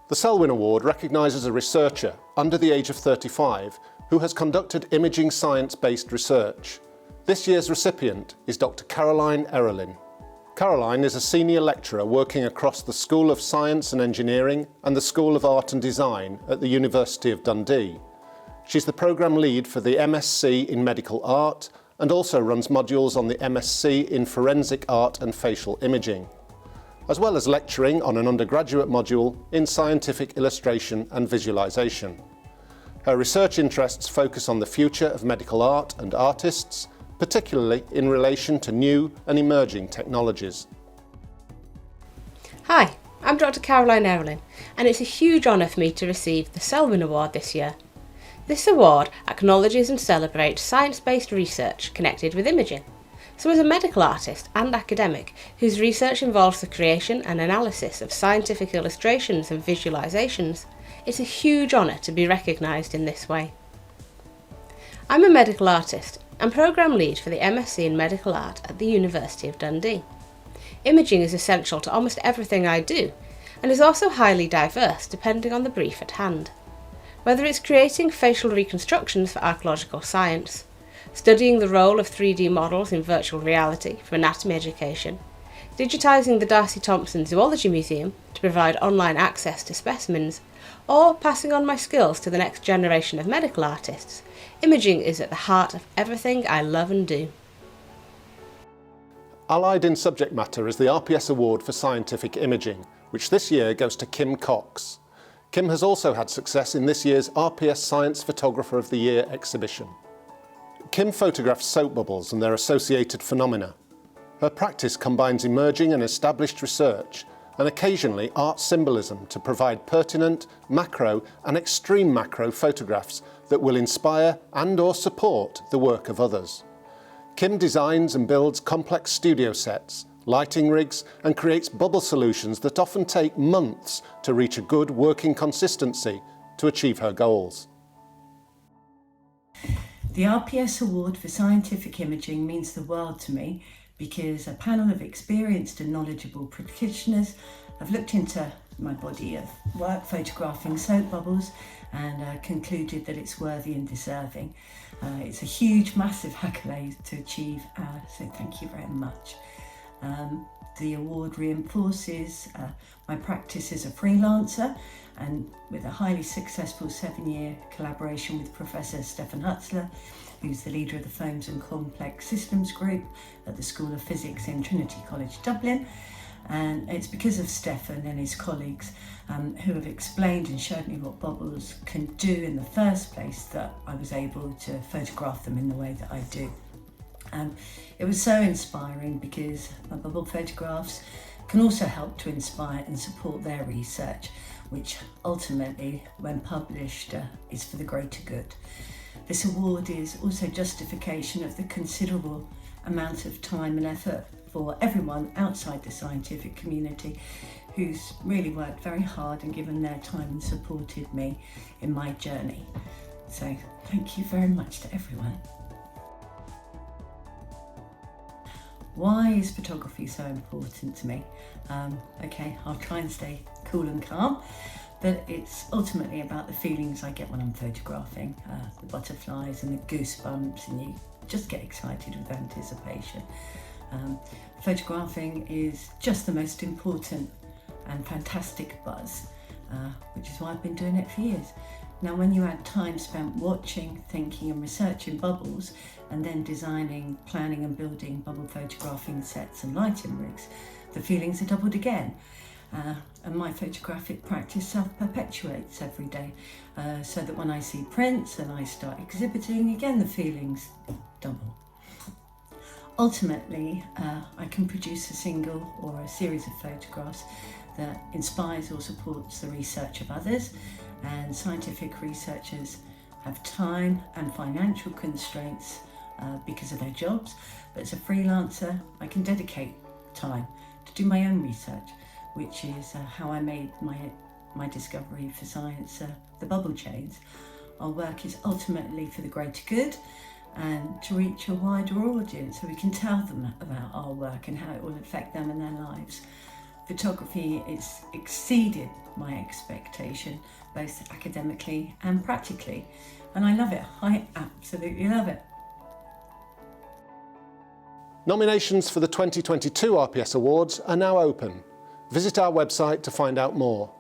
The Selwyn Award recognises a researcher under the age of 35 who has conducted imaging science-based research. This year's recipient is Dr. Caroline Erolin. Caroline is a senior lecturer working across the School of Science and Engineering and the School of Art and Design at the University of Dundee. She's the programme lead for the MSc in Medical Art and also runs modules on the MSc in Forensic Art and Facial Imaging, as well as lecturing on an undergraduate module in Scientific Illustration and Visualisation. Her research interests focus on the future of medical art and artists, particularly in relation to new and emerging technologies. Hi, I'm Dr. Caroline Erolin, and it's a huge honour for me to receive the Selwyn Award this year. This award acknowledges and celebrates science-based research connected with imaging. So as a medical artist and academic whose research involves the creation and analysis of scientific illustrations and visualisations, it's a huge honour to be recognised in this way. I'm a medical artist and programme lead for the MSc in Medical Art at the University of Dundee. Imaging is essential to almost everything I do, and is also highly diverse depending on the brief at hand. Whether it's creating facial reconstructions for archaeological science, studying the role of 3D models in virtual reality for anatomy education, digitising the Darcy Thompson Zoology Museum to provide online access to specimens, or passing on my skills to the next generation of medical artists, imaging is at the heart of everything I love and do. Allied in subject matter is the RPS Award for Scientific Imaging, which this year goes to Kym Cox. Kym has also had success in this year's RPS Science Photographer of the Year exhibition. Kym photographs soap bubbles and their associated phenomena. Her practice combines emerging and established research and occasionally art symbolism to provide pertinent, macro and extreme macro photographs that will inspire and/or support the work of others. Kym designs and builds complex studio sets, lighting rigs, and creates bubble solutions that often take months to reach a good working consistency to achieve her goals. The RPS Award for Scientific Imaging means the world to me because a panel of experienced and knowledgeable practitioners have looked into my body of work photographing soap bubbles and concluded that it's worthy and deserving. It's a huge, massive accolade to achieve, so thank you very much. The award reinforces my practice as a freelancer and with a highly successful 7-year collaboration with Professor Stefan Hutzler, who's the leader of the Foams and Complex Systems Group at the School of Physics in Trinity College Dublin. And it's because of Stefan and his colleagues who have explained and showed me what bubbles can do in the first place that I was able to photograph them in the way that I do. It was so inspiring because my bubble photographs can also help to inspire and support their research, which ultimately, when published, is for the greater good. This award is also justification of the considerable amount of time and effort for everyone outside the scientific community who's really worked very hard and given their time and supported me in my journey. So thank you very much to everyone. Why is photography so important to me? Okay, I'll try and stay cool and calm, but it's ultimately about the feelings I get when I'm photographing, the butterflies and the goosebumps, and you just get excited with anticipation. Photographing is just the most important and fantastic buzz, which is why I've been doing it for years. Now, when you add time spent watching, thinking and researching bubbles, and then designing, planning and building bubble photographing sets and lighting rigs, the feelings are doubled again. And my photographic practice self-perpetuates every day, so that when I see prints and I start exhibiting, again the feelings double. Ultimately, I can produce a single or a series of photographs that inspires or supports the research of others, and scientific researchers have time and financial constraints because of their jobs, but as a freelancer I can dedicate time to do my own research, which is how I made my discovery for science, the bubble chains. Our work is ultimately for the greater good and to reach a wider audience so we can tell them about our work and how it will affect them and their lives. Photography has exceeded my expectation, both academically and practically, and I love it. I absolutely love it. Nominations for the 2022 RPS Awards are now open. Visit our website to find out more.